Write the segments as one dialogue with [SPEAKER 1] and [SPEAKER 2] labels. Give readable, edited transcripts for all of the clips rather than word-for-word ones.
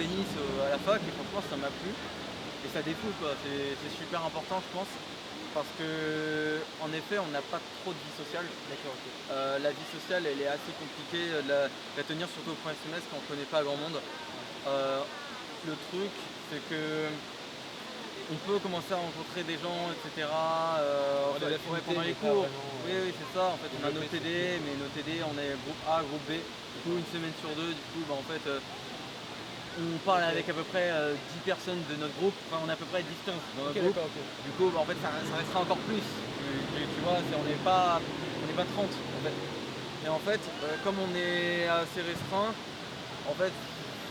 [SPEAKER 1] tennis à la fac et franchement ça m'a plu. Et ça défoule quoi, c'est super important je pense. Parce que en effet on n'a pas trop de vie sociale.
[SPEAKER 2] D'accord, OK.
[SPEAKER 1] La vie sociale elle est assez compliquée la tenir surtout au premier semestre quand on connaît pas grand monde.
[SPEAKER 2] Ouais.
[SPEAKER 1] Euh, le truc c'est que on peut commencer à rencontrer des gens, etc.
[SPEAKER 2] Avoir des
[SPEAKER 1] Ouais,
[SPEAKER 2] affinités,
[SPEAKER 1] pendant
[SPEAKER 2] mais
[SPEAKER 1] les
[SPEAKER 2] pas
[SPEAKER 1] cours.
[SPEAKER 2] vraiment,
[SPEAKER 1] Oui, oui, c'est ça. En fait, on a nos
[SPEAKER 2] développer ce
[SPEAKER 1] TD, mais nos TD, on est groupe A, groupe B. Du coup,
[SPEAKER 2] d'accord.
[SPEAKER 1] une semaine sur deux, du coup, bah, en fait, on parle
[SPEAKER 2] OK.
[SPEAKER 1] avec à peu près 10 personnes de notre groupe. Enfin, on est à peu près 10-15 dans
[SPEAKER 2] OK,
[SPEAKER 1] notre groupe.
[SPEAKER 2] d'accord, OK.
[SPEAKER 1] Du coup, bah, en fait, ça restera encore plus. Tu vois, on n'est pas 30 en fait. Et en fait, comme on est assez restreint, en fait,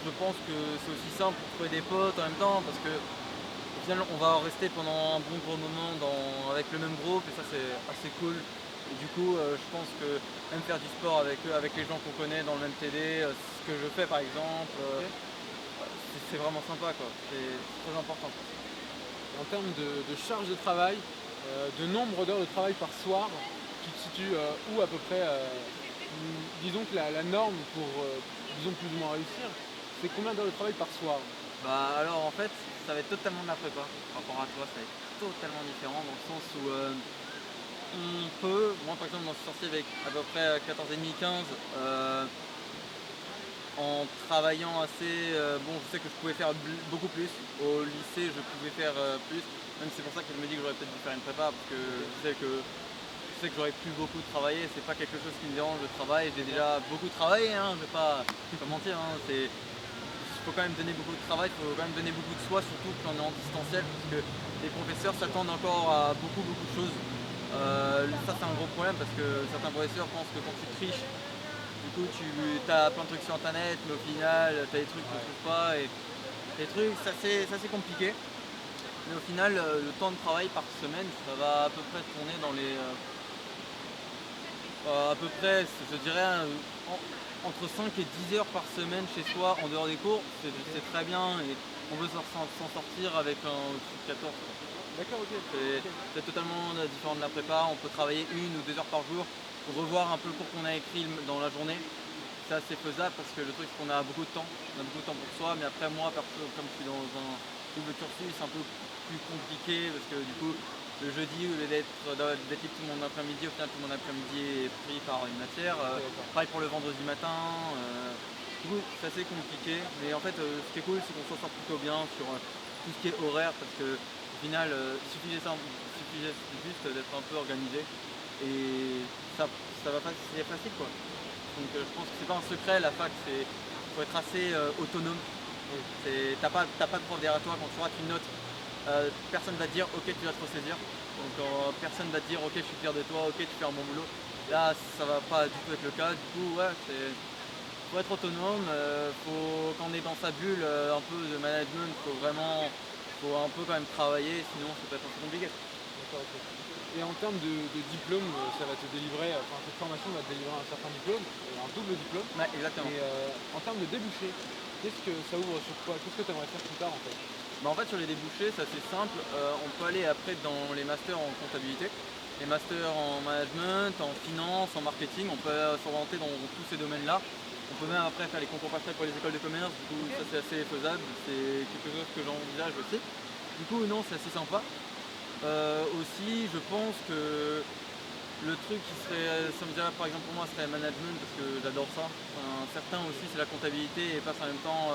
[SPEAKER 1] je pense que c'est aussi simple pour trouver des potes en même temps parce que au final, on va rester pendant un bon gros moment avec le même groupe et ça c'est assez cool. Et du coup, je pense que même faire du sport avec eux, avec les gens qu'on connaît dans le même TD, ce que je fais par exemple,
[SPEAKER 2] OK.
[SPEAKER 1] c'est vraiment sympa quoi. C'est très important.
[SPEAKER 2] En termes de charge de travail, de nombre d'heures de travail par soir, tu te situes où à peu près disons que la norme pour, disons plus ou moins réussir, c'est combien d'heures de travail par soir?
[SPEAKER 1] Bah alors en fait, ça va être totalement de la prépa par rapport à toi, ça va être totalement différent dans le sens où on peut, moi par exemple, j'en suis sorti avec à peu près 14,5-15 en travaillant assez. Bon, je sais que je pouvais faire beaucoup plus. Au lycée, je pouvais faire plus. Même c'est pour ça que je me dis que j'aurais peut-être dû faire une prépa parce que
[SPEAKER 2] OK,
[SPEAKER 1] je sais que j'aurais pu beaucoup travailler. C'est pas quelque chose qui me dérange le travail. J'ai déjà beaucoup travaillé, hein, je vais pas mentir. Hein, il faut quand même donner beaucoup de travail, il faut quand même donner beaucoup de soi, surtout quand on est en distanciel, parce que les professeurs s'attendent encore à beaucoup beaucoup de choses. Ça c'est un gros problème parce que certains professeurs pensent que quand tu triches, du coup tu as plein de trucs sur internet, mais au final tu as des trucs que tu ne
[SPEAKER 2] ouais.
[SPEAKER 1] trouves pas et des trucs, ça c'est compliqué. Mais au final, le temps de travail par semaine, ça va à peu près tourner dans les à peu près, je dirais, entre 5 et 10 heures par semaine chez soi en dehors des cours, c'est très bien et on veut s'en sortir avec un au-dessus de 14 quoi.
[SPEAKER 2] D'accord, OK.
[SPEAKER 1] C'est
[SPEAKER 2] OK.
[SPEAKER 1] c'est totalement différent de la prépa, on peut travailler 1 ou 2 heures par jour pour revoir un peu le cours qu'on a écrit dans la journée. Ça c'est faisable parce que le truc c'est qu'on a beaucoup de temps, on a beaucoup de temps pour soi, mais après moi perso comme je suis dans un double cursus, c'est un peu plus compliqué parce que du coup le jeudi au lieu d'être libre tout mon après-midi, au final tout mon après-midi est pris par une matière.
[SPEAKER 2] OK, d'accord.
[SPEAKER 1] Pareil pour le vendredi matin. Du coup c'est assez compliqué, mais en fait ce qui est cool c'est qu'on s'en sort plutôt bien sur tout ce qui est horaire parce que au final il suffisait juste d'être un peu organisé et ça va pas, c'est facile quoi. Donc je pense que c'est pas un secret, la fac, faut être assez autonome.
[SPEAKER 2] Oui.
[SPEAKER 1] T'as pas de prof derrière toi, quand tu rates une note, personne va te dire ok tu vas te ressaisir. Donc personne va te dire ok je suis fier de toi, ok tu fais un bon boulot. Là ça va pas du tout être le cas. Du coup ouais, faut être autonome, quand on est dans sa bulle un peu de management, faut un peu quand même travailler, sinon ça peut être un peu compliqué.
[SPEAKER 2] D'accord, OK. Et en termes de diplôme, ça va te délivrer, enfin cette formation va te délivrer un certain diplôme, un double diplôme.
[SPEAKER 1] Ouais, exactement.
[SPEAKER 2] Et en termes de débouchés, qu'est-ce que ça ouvre sur quoi? Qu'est-ce que tu aimerais faire plus tard en fait?
[SPEAKER 1] Bah, en fait, sur les débouchés, c'est assez simple. On peut aller après dans les masters en comptabilité, les masters en management, en finance, en marketing. On peut s'orienter dans tous ces domaines-là. On peut même après faire les concours passerelles pour les écoles de commerce. Du coup, ça
[SPEAKER 2] OK.
[SPEAKER 1] c'est assez faisable. C'est quelque chose que j'envisage aussi. Du coup, non, c'est assez sympa. Aussi, je pense que le truc qui serait, ça me dirait par exemple pour moi, serait management parce que j'adore ça. Enfin, certains aussi, c'est la comptabilité et passent en même temps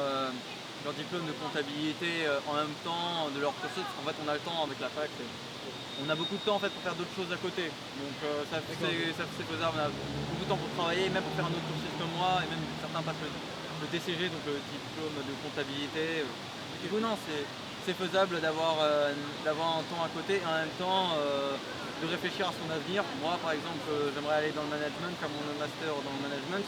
[SPEAKER 1] leur diplôme de comptabilité en même temps de leur cursus. Parce qu'en fait, on a le temps avec la fac. On a beaucoup de temps en fait pour faire d'autres choses à côté. Donc
[SPEAKER 2] D'accord, OK.
[SPEAKER 1] c'est faisable. On a beaucoup de temps pour travailler, même pour faire un autre cursus comme moi. Et même certains passent le DCG, donc le diplôme de comptabilité. Du coup, non, c'est faisable d'avoir un temps à côté et en même temps de réfléchir à son avenir. Moi, par exemple, j'aimerais aller dans le management, faire mon master dans le management.